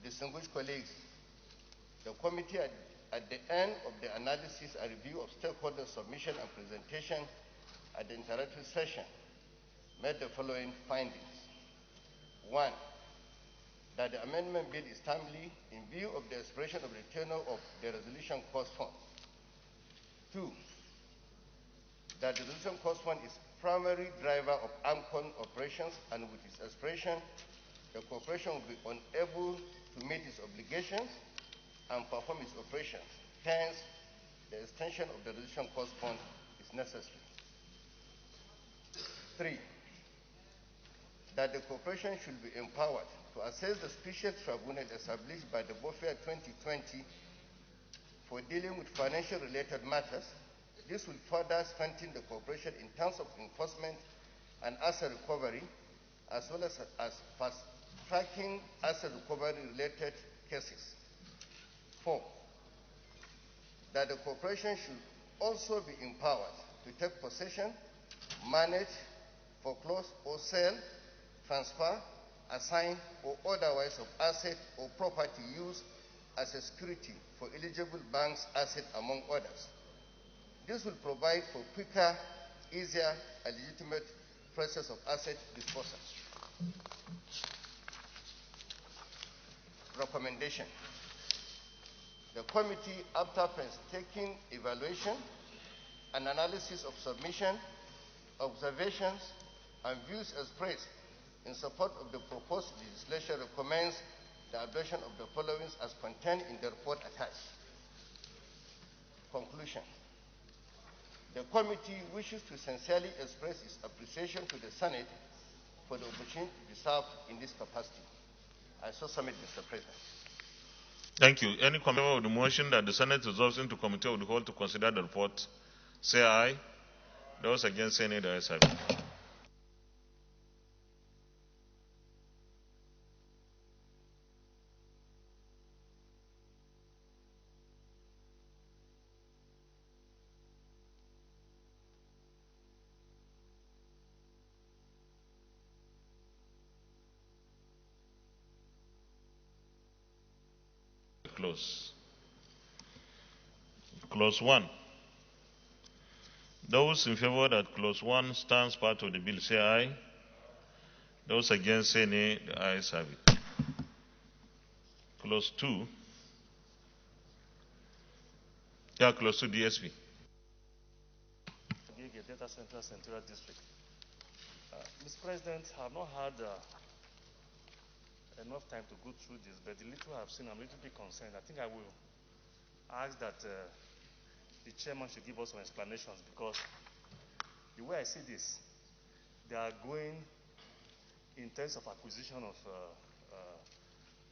Distinguished colleagues, the committee at the end of the analysis and review of stakeholder submission and presentation at the interactive session made the following findings. 1. That the amendment bill is timely in view of the expiration of the tenure of the resolution cost fund. 2. That the resolution cost fund is primary driver of AMCON operations, and with its expiration, the corporation will be unable to meet its obligations and perform its operations. Hence, the extension of the resolution cost fund is necessary. 3. That the corporation should be empowered to assess the special tribunal established by the BOFIA 2020 for dealing with financial-related matters. This will further strengthen the corporation in terms of enforcement and asset recovery, as well as fast-tracking asset recovery-related cases. 4. That the corporation should also be empowered to take possession, manage, foreclose or sell, transfer, assign, or otherwise of asset or property used as a security for eligible banks' assets, among others. This will provide for quicker, easier, and legitimate process of asset disposal. Recommendation. The committee, after painstaking evaluation and analysis of submission, observations, and views expressed in support of the proposed legislation, recommends the adoption of the following as contained in the report attached. Conclusion. The committee wishes to sincerely express its appreciation to the Senate for the opportunity to be served in this capacity. I so submit, Mr. President. Thank you. Any comment on the motion that the Senate resolves into committee of the whole to consider the report, say aye. Those against, say nay. The ayes have it. Clause 1. Those in favor that clause 1 stands part of the bill, say aye. Those against, say nay. The ayes have it. Clause 2. Clause 2, DSP. Data Center Central District. Mr. President, I have not had enough time to go through this, but the little I've seen, I'm a little bit concerned. I think I will ask that the chairman should give us some explanations, because the way I see this, they are going in terms of acquisition of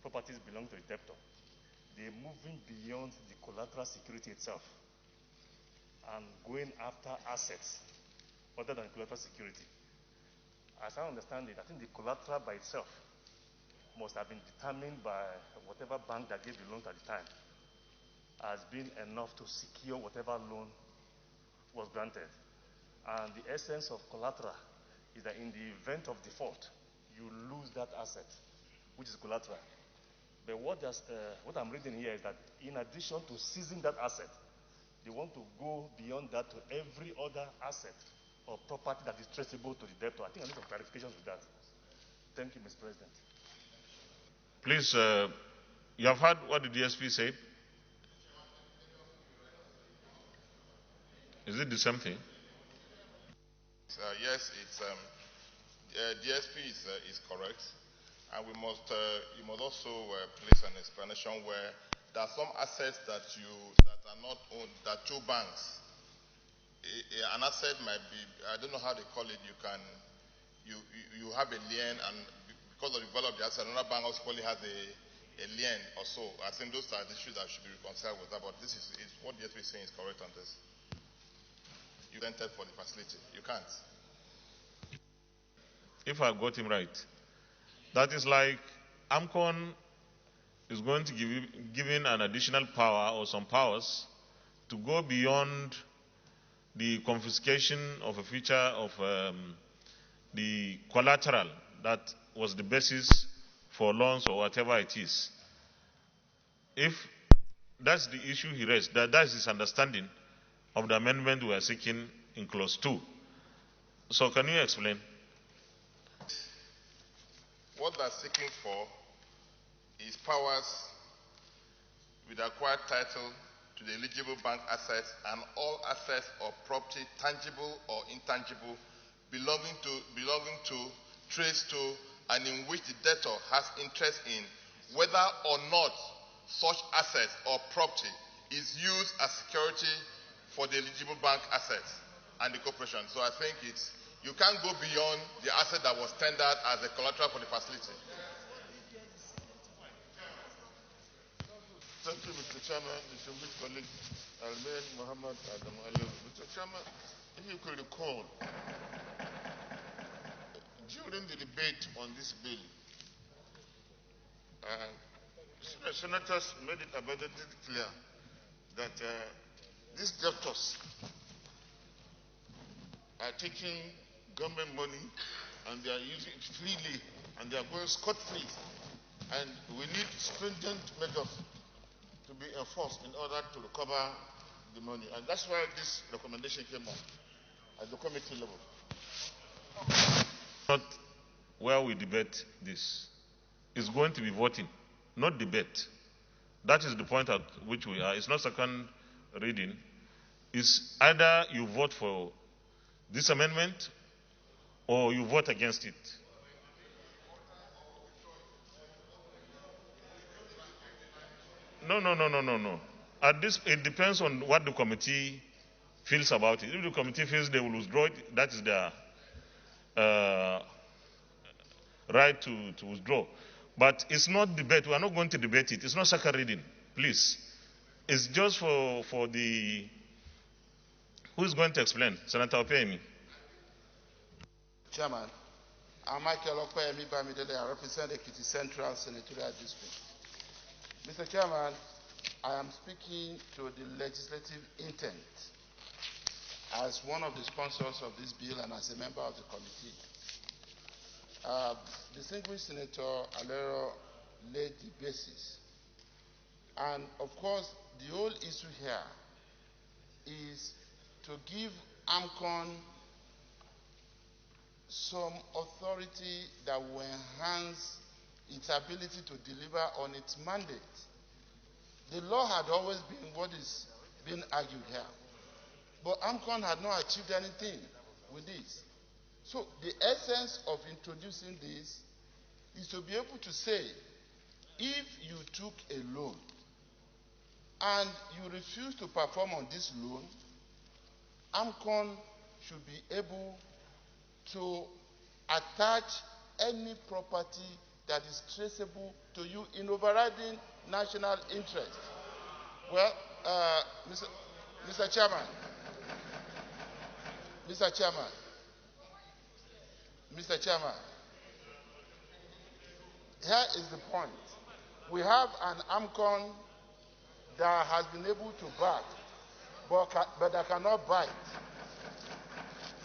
properties belonging to the debtor. They're moving beyond the collateral security itself and going after assets other than collateral security. As I understand it, I think the collateral by itself must have been determined by whatever bank that gave the loan at the time as being enough to secure whatever loan was granted. And the essence of collateral is that in the event of default, you lose that asset, which is collateral. But what I'm reading here is that in addition to seizing that asset, they want to go beyond that to every other asset or property that is traceable to the debtor. I think I need some clarifications with that. Thank you, Mr. President. Please, you have heard what the DSP said. Is it the same thing? Yes, it's DSP is correct, and we must you must also place an explanation where there are some assets that are not owned, that two banks. An asset might be, I don't know how they call it. You have a lien, and because of the value of the asset, another bank also probably has a lien or so. I think those are the issues that should be reconciled with that. But this is what the DSP is saying is correct on this. You entered for the facility. You can't. If I got him right, that is like AMCON is going to give in an additional power or some powers to go beyond the confiscation of a feature of the collateral that was the basis for loans or whatever it is. If that's the issue he raised, that's his understanding of the amendment we are seeking in clause 2. So can you explain? What they're seeking for is powers with acquired title to the eligible bank assets and all assets or property, tangible or intangible, belonging to, traced to, and in which the debtor has interest in, whether or not such assets or property is used as security for the eligible bank assets and the corporation. So I think you can't go beyond the asset that was tendered as a collateral for the facility. Thank you, Mr. Chairman, distinguished colleague Almen Muhammad Adam Ali. Mr. Chairman, if you could recall, during the debate on this bill, senators made it abundantly clear that these debtors are taking government money and they are using it freely and they are going scot-free. And we need stringent measures to be enforced in order to recover the money. And that's why this recommendation came up at the committee level. Not where we debate this. It's going to be voting, not debate. That is the point at which we are. It's not second reading. It's either you vote for this amendment or you vote against it. No. At this, it depends on what the committee feels about it. If the committee feels they will withdraw it, that is their right to withdraw. But it's not debate. We are not going to debate it. It's not second reading, please. It's just for the... Who is going to explain? Senator Opeyemi. Chairman, I'm Michael Opeyemi Bamidele. I represent Ekiti Central Senatorial District. Mr. Chairman, I am speaking to the legislative intent as one of the sponsors of this bill and as a member of the committee. Distinguished Senator Alero laid the basis. And of course, the whole issue here is to give AMCON some authority that will enhance its ability to deliver on its mandate. The law had always been what is being argued here. But AMCON had not achieved anything with this. So the essence of introducing this is to be able to say, if you took a loan and you refuse to perform on this loan, AMCON should be able to attach any property that is traceable to you in overriding national interest. Well, Mr. Chairman, here is the point. We have an AMCON that has been able to back, but that cannot bite.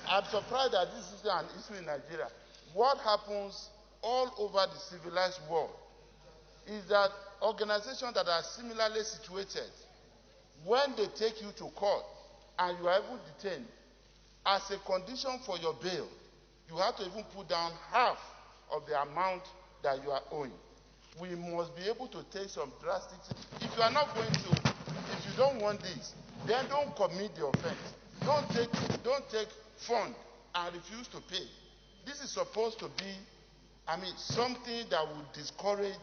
I'm surprised that this is an issue in Nigeria. What happens all over the civilized world is that organizations that are similarly situated, when they take you to court and you are even detained, as a condition for your bail, you have to even put down half of the amount that you are owing. We must be able to take some drastic steps. If you are not going to, if you don't want this, then don't commit the offense. Don't take fund and refuse to pay. This is supposed to be, something that would discourage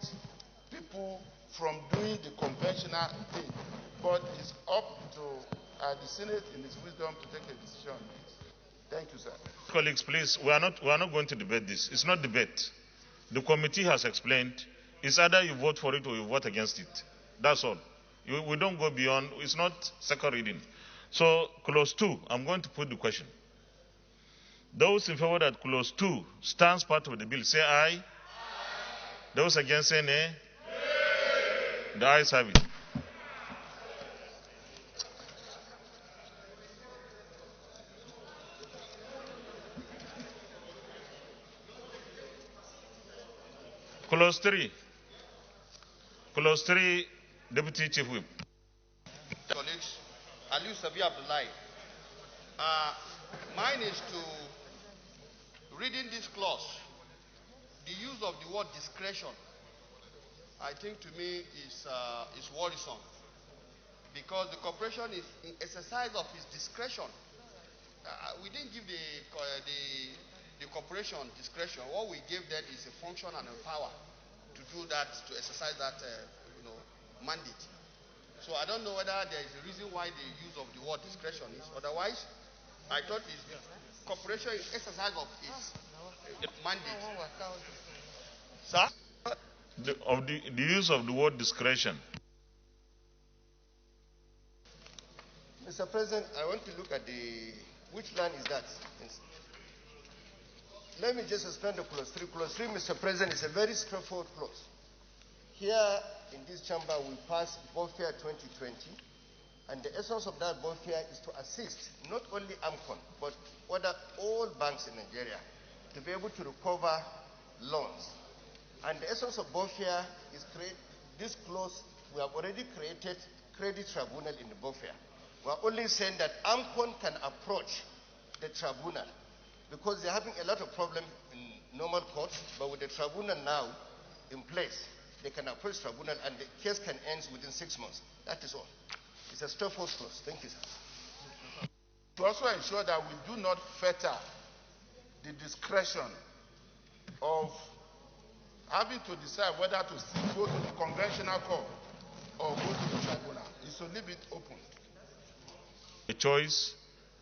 people from doing the conventional thing. But it's up to the Senate in its wisdom to take a decision on this. Thank you, sir. Colleagues, please, we are not going to debate this. It's not debate. The committee has explained. It's either you vote for it or you vote against it. That's all. We don't go beyond. It's not second reading. So, clause 2, I'm going to put the question. Those in favor that clause 2 stands part of the bill, say aye. Aye. Those against, say nay. Nay. The ayes have it. Clause 3. Clause 3, Deputy Chief Whip. Colleagues, Aliu Sabi Abdullahi. Mine is to, reading this clause, the use of the word discretion, I think to me is worrisome, because the corporation is in exercise of its discretion. We didn't give the corporation discretion. What we gave them is a function and a power to do that, to exercise that mandate. So I don't know whether there is a reason why the use of the word discretion is. Otherwise, I thought it's the corporation is exercise of its mandate. Sir? The use of the word discretion. Mr. President, I want to look at which line is that? Let me just explain the clause 3. Clause 3, Mr. President, is a very straightforward clause. Here in this chamber, we passed BOFIA 2020, and the essence of that BOFIA is to assist not only AMCON, but all banks in Nigeria to be able to recover loans. And the essence of BOFIA is this clause. We have already created credit tribunal in the BOFIA. We are only saying that AMCON can approach the tribunal because they're having a lot of problems in normal courts, but with the tribunal now in place, they can approach tribunal and the case can end within 6 months. That is all. It's a straightforward clause. Thank you, sir. To also ensure that we do not fetter the discretion of having to decide whether to go to the conventional court or go to the tribunal, is to leave it open. A choice,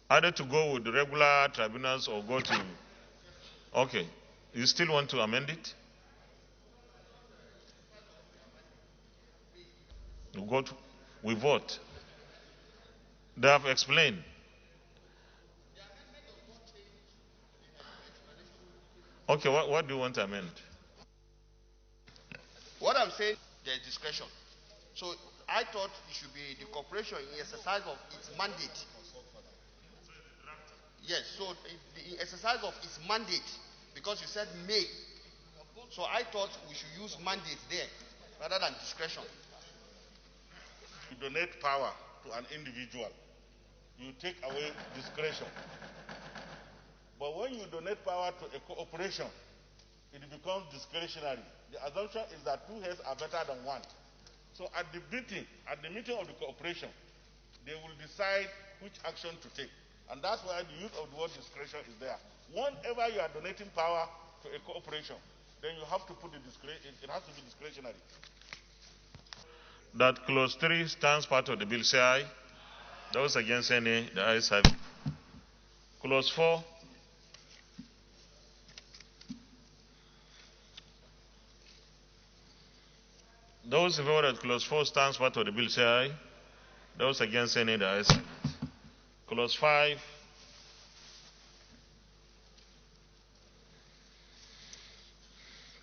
either to go with the regular tribunals or go to... Okay. You still want to amend it? We vote. They have explained. Okay, what do you want to amend? What I'm saying, there is discretion. So I thought it should be the corporation in exercise of its mandate. Yes, so the exercise of its mandate, because you said may. So I thought we should use mandate there rather than discretion. You donate power to an individual, you take away discretion. But when you donate power to a corporation, it becomes discretionary. The assumption is that 2 heads are better than 1. So at the meeting of the corporation, they will decide which action to take. And that's why the use of the word discretion is there. Whenever you are donating power to a corporation, then you have to put it has to be discretionary. That clause 3 stands part of the bill. Say aye. Those against any, the ayes have it. Clause 4. Those in favor that clause 4 stands part of the bill say aye. Those against any, the ayes have it. Clause 5.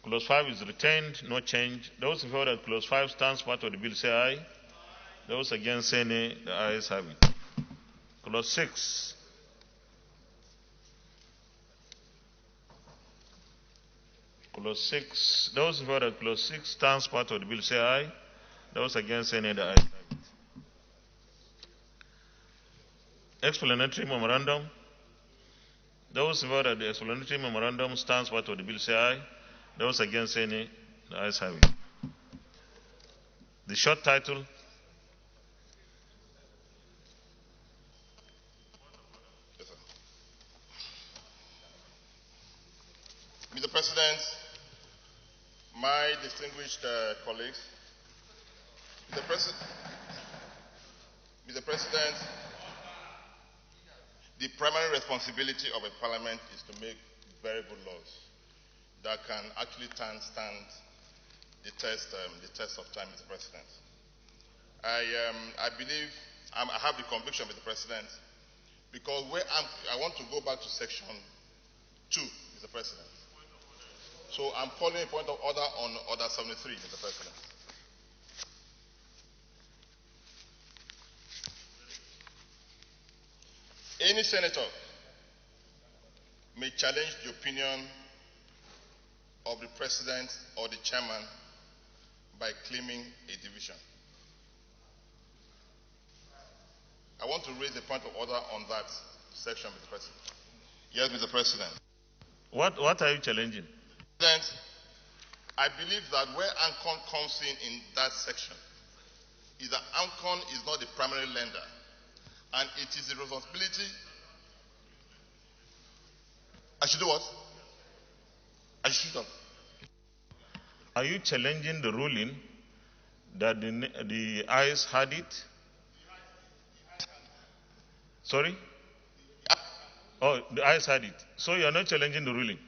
Clause 5 is retained, no change. Those in favor that clause 5 stands part of the bill say aye. Those against any, the ayes have it. Clause 6. Clause 6. Those in favor that clause 6 stands part of the bill say aye. Those against any, the ayes have it. Explanatory memorandum. Those in favor that the explanatory memorandum stands part of the bill say aye. Those against any, the ayes have it. The short title. Yes, sir. Mr. President, my distinguished colleagues, Mr. President, the primary responsibility of a parliament is to make very good laws that can actually stand the test of time, Mr. President. I believe, I have the conviction, Mr. President, because I want to go back to section 2, Mr. President. So I'm calling a point of order on order 73, Mr. President. Any senator may challenge the opinion of the president or the chairman by claiming a division. I want to raise a point of order on that section, Mr. President. Yes, Mr. President. What are you challenging? President, I believe that where AMCON comes in that section is that AMCON is not the primary lender, and it is the responsibility. I should do what? I should shoot up. Are you challenging the ruling that the eyes had it? Sorry? Oh, the eyes had it. So you are not challenging the ruling?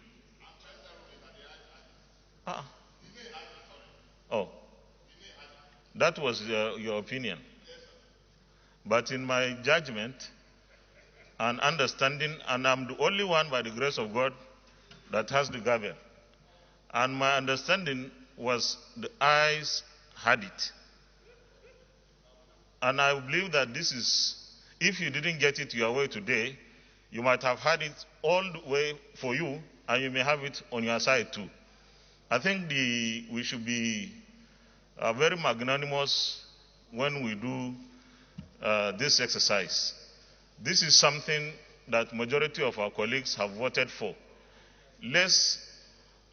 Oh, that was your opinion. But in my judgment and understanding, and I'm the only one by the grace of God that has the gavel, and my understanding was the eyes had it. And I believe that this is, if you didn't get it your way today, you might have had it all the way for you, and you may have it on your side too. I think we should be very magnanimous when we do this exercise. This is something that majority of our colleagues have voted for. Let's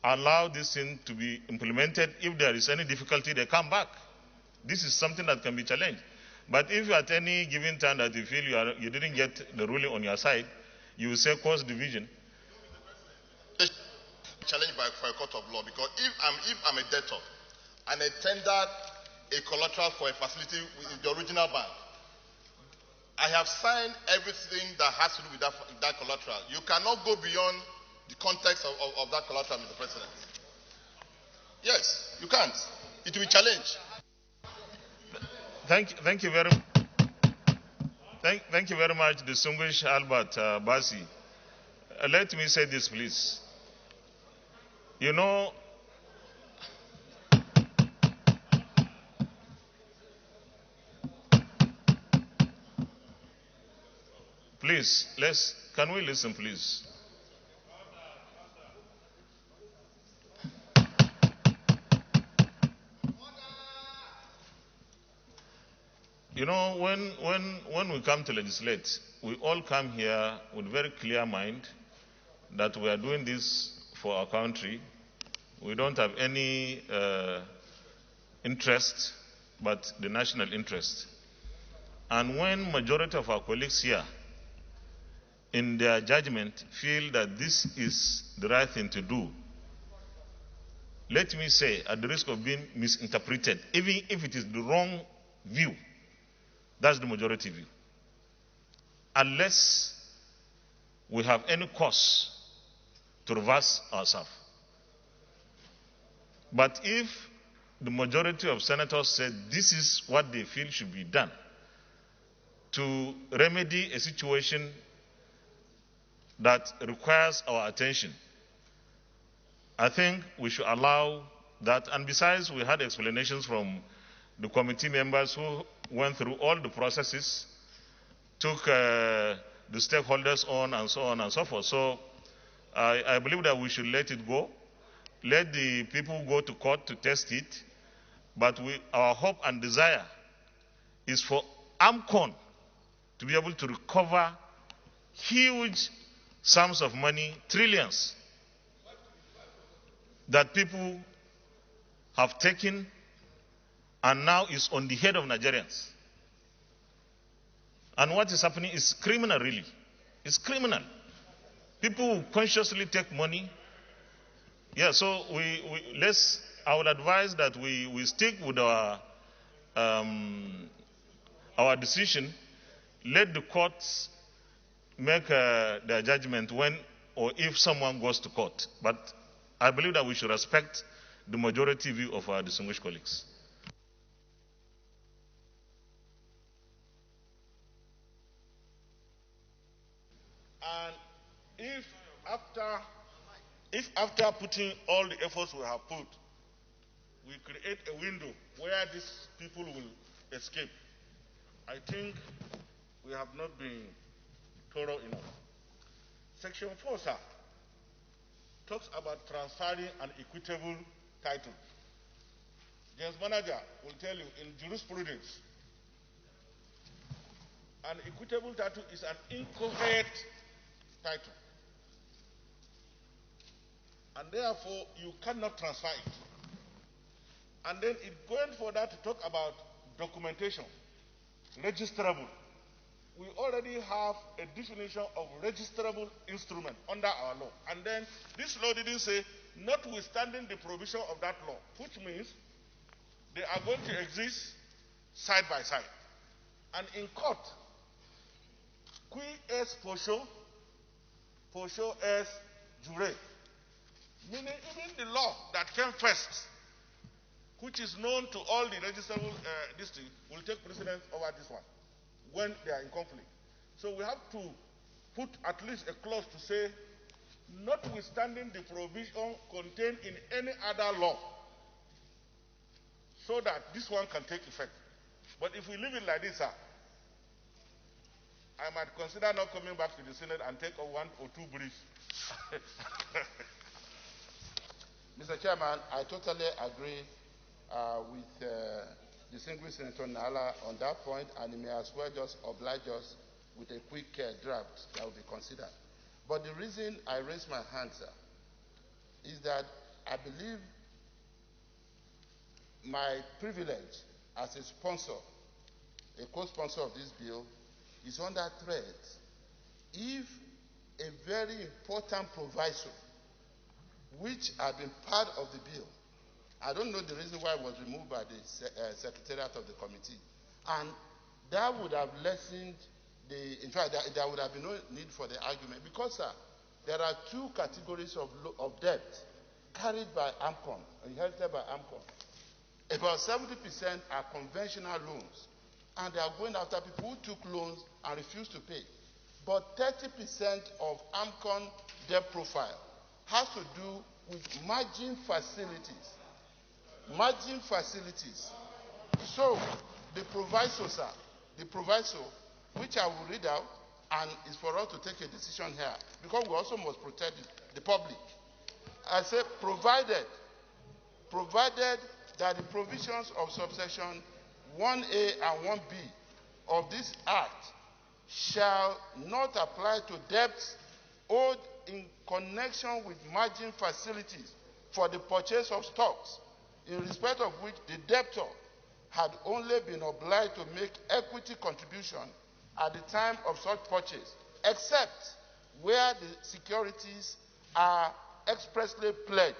allow this thing to be implemented. If there is any difficulty, they come back. This is something that can be challenged. But if at any given time that you feel you didn't get the ruling on your side, you will say cause division. Challenged for a court of law, because if I'm a debtor and I tendered a collateral for a facility with the original bank, I have signed everything that has to do with that collateral. You cannot go beyond the context of that collateral, Mr. President. Yes, you can't. It will be challenged. Thank you very much, distinguished Albert Basi. Let me say this, please. You know, please, can we listen, please? You know, when we come to legislate, we all come here with very clear mind that we are doing this for our country. We don't have any interest but the national interest. And when majority of our colleagues here, in their judgment, feel that this is the right thing to do, let me say, at the risk of being misinterpreted, even if it is the wrong view, that's the majority view. Unless we have any cause to reverse ourselves. But if the majority of senators said this is what they feel should be done to remedy a situation that requires our attention, I think we should allow that. And besides, we had explanations from the committee members who went through all the processes, took the stakeholders on and so forth. So I believe that we should let it go. Let the people go to court to test it. But our hope and desire is for AMCON to be able to recover huge sums of money, trillions, that people have taken and now is on the head of Nigerians. And what is happening is criminal, really. It's criminal. People who consciously take money. Yeah, so I would advise that we stick with our decision. Let the courts make their judgment when or if someone goes to court. But I believe that we should respect the majority view of our distinguished colleagues. And if after putting all the efforts we have put, we create a window where these people will escape, I think we have not been thorough enough. Section 4, sir. talks about transferring an equitable title. James Manager will tell you in jurisprudence, an equitable title is an inchoate title. And therefore, you cannot transfer it. And then it going further to talk about documentation, registrable. We already have a definition of registrable instrument under our law. And then this law didn't say, notwithstanding the provision of that law, which means they are going to exist side by side. And in court, qui est pocho est jure. Meaning even the law that came first, which is known to all the registrable districts, will take precedence over this one when they are in conflict. So we have to put at least a clause to say, notwithstanding the provision contained in any other law, so that this one can take effect. But if we leave it like this, sir, I might consider not coming back to the Senate and take 1 or 2 briefs. Mr. Chairman, I totally agree with distinguished Senator Nala on that point, and he may as well just oblige us with a quick draft that will be considered. But the reason I raise my hand, sir, is that I believe my privilege as a sponsor, a co-sponsor of this bill, is under threat if a very important proviso, which had been part of the bill, I don't know the reason why it was removed by the secretariat of the committee, and that would have lessened the, in fact, there would have been no need for the argument, because, sir, there are 2 categories of debt carried by AMCON, inherited by AMCON. About 70% are conventional loans, and they are going after people who took loans and refused to pay. But 30% of AMCON debt profile has to do with margin facilities. Margin facilities. So, the proviso, sir, the proviso, which I will read out, and is for us to take a decision here, because we also must protect the public. I say, provided that the provisions of subsection 1A and 1B of this Act shall not apply to debts owed in connection with margin facilities for the purchase of stocks, in respect of which the debtor had only been obliged to make equity contribution at the time of such purchase, except where the securities are expressly pledged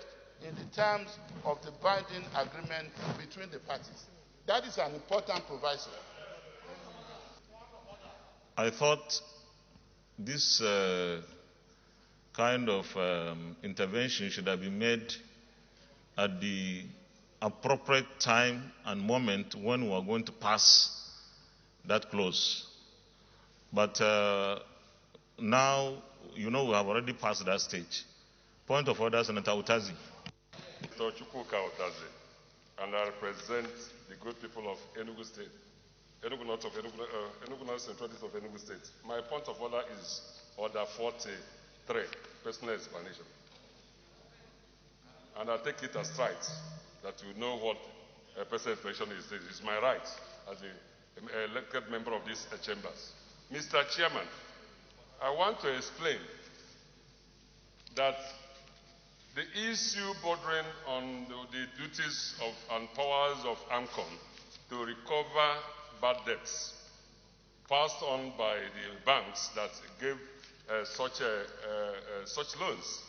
in the terms of the binding agreement between the parties. That is an important proviso. I thought this kind of intervention should have been made at the appropriate time and moment when we are going to pass that clause. But now, you know, we have already passed that stage. Point of order, Senator Utazi. Mr. Chukwuka Utazi, and I represent the good people of Enugu State, Enugu North of Enugu North Central of Enugu State. My point of order is Order 43, personal explanation. And I take it as right that you know what a personal explanation is. It is my right as an elected member of these chambers. Mr. Chairman, I want to explain that the issue bordering on the duties of and powers of AMCON to recover bad debts passed on by the banks that gave such loans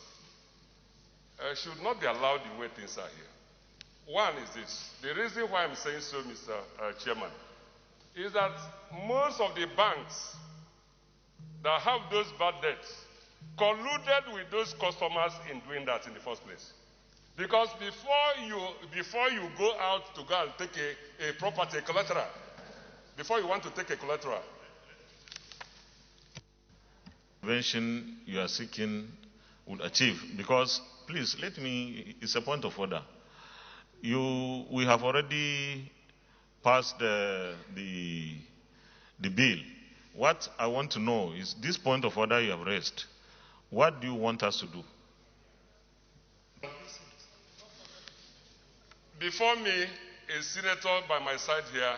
should not be allowed the way things are here. One is this. The reason why I'm saying so, Mr. Chairman, is that most of the banks that have those bad debts colluded with those customers in doing that in the first place. Because before you go out to go and take a property, a collateral, before you want to take a collateral, intervention you are seeking would achieve. Because, please, it's a point of order. We have already passed the bill. What I want to know is this point of order you have raised. What do you want us to do? before me, a senator by my side here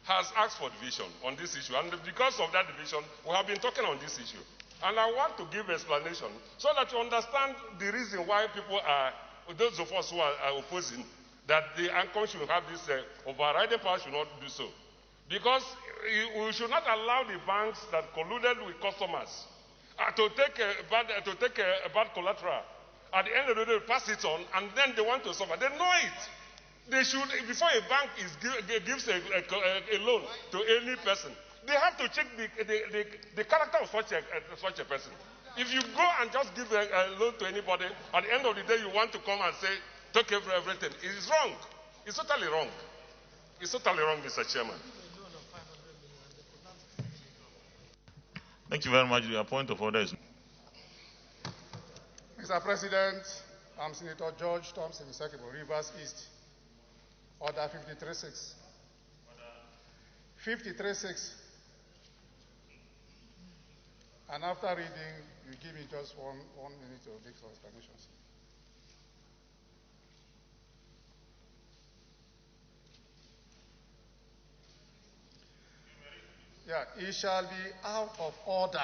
has asked for division on this issue. And because of that division, we have been talking on this issue. And I want to give explanation so that you understand the reason why people are, those of us who are opposing, that the AMCON should have this overriding power should not do so. Because we should not allow the banks that colluded with customers to take a bad collateral. At the end of the day, pass it on, and then they want to suffer. They know it. They should, before a bank gives a loan to any person, they have to check the character of such a person. If you go and just give a loan to anybody, at the end of the day, you want to come and say, take everything. It is wrong. It's totally wrong. It's totally wrong, Mr. Chairman. Thank you very much. Your point of order is... Mr. President, I'm Senator George Thompson, Secretary, Rivers East. Order 53-6. 53-6. And after reading, you give me just one minute to make some explanations. Yeah, it shall be out of order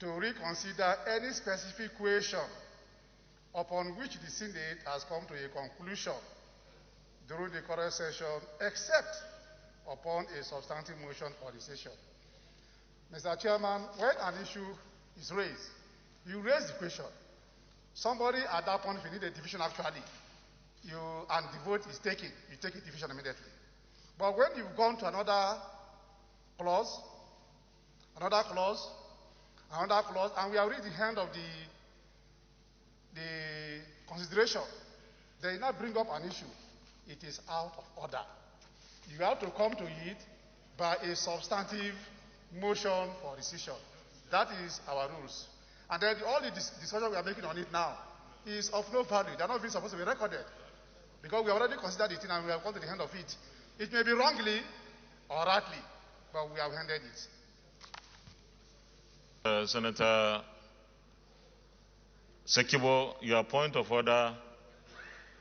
to reconsider any specific question upon which the Senate has come to a conclusion during the current session, except upon a substantive motion for the session. Mr. Chairman, when an issue is raised, you raise the question. Somebody at that point, if you need a division actually, and the vote is taken, you take a division immediately. But when you've gone to another clause, and we have reached the end of the consideration, they did not bring up an issue. It is out of order. You have to come to it by a substantive motion for decision. That is our rules. And then all the discussion we are making on it now is of no value. They are not even supposed to be recorded. Because we already considered it and we have come to the end of it. It may be wrongly or rightly, but we have handed it. Senator Sekibo, your point of order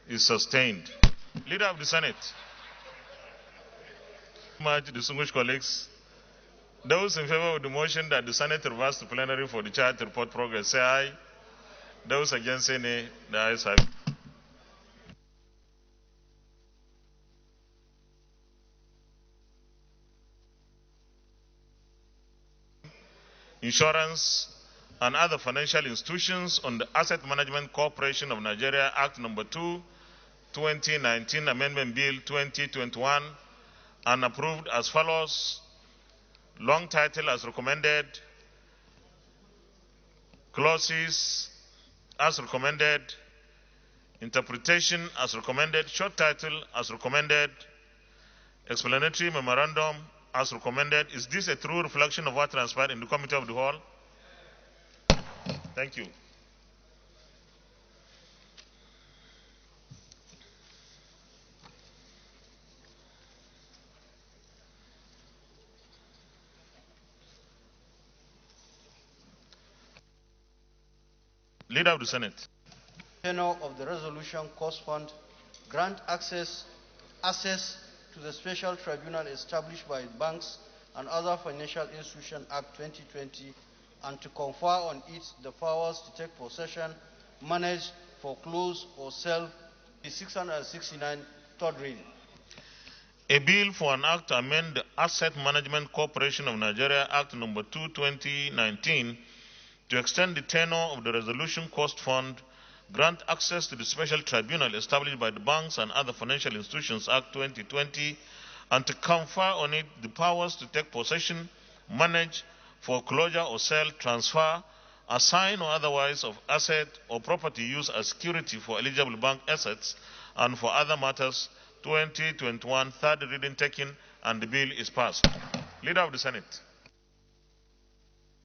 is sustained. Leader of the Senate. Much distinguished colleagues, those in favor of the motion that the Senate reverse to plenary for the child report progress, say aye. Those against, say nay. The ayes have it. Insurance and other financial institutions on the Asset Management Corporation of Nigeria Act No. 2, 2019, Amendment Bill 2021, and approved as follows. Long title as recommended. Clauses as recommended. Interpretation as recommended. Short title as recommended. Explanatory memorandum as recommended. Is this a true reflection of what transpired in the Committee of the Whole? Thank you. Leader of the Senate. Tenor of the resolution cost fund grant access to the special tribunal established by banks and other financial institutions Act 2020 and to confer on it the powers to take possession, manage, foreclose or sell the 669 third reading. A bill for an act to amend the Asset Management Corporation of Nigeria Act No. 2, 2019 to extend the tenure of the resolution cost fund, grant access to the special tribunal established by the Banks and Other Financial Institutions Act 2020, and to confer on it the powers to take possession, manage, foreclosure or sell, transfer, assign or otherwise of asset or property used as security for eligible bank assets and for other matters, 2021, third reading taken, and the bill is passed. Leader of the Senate.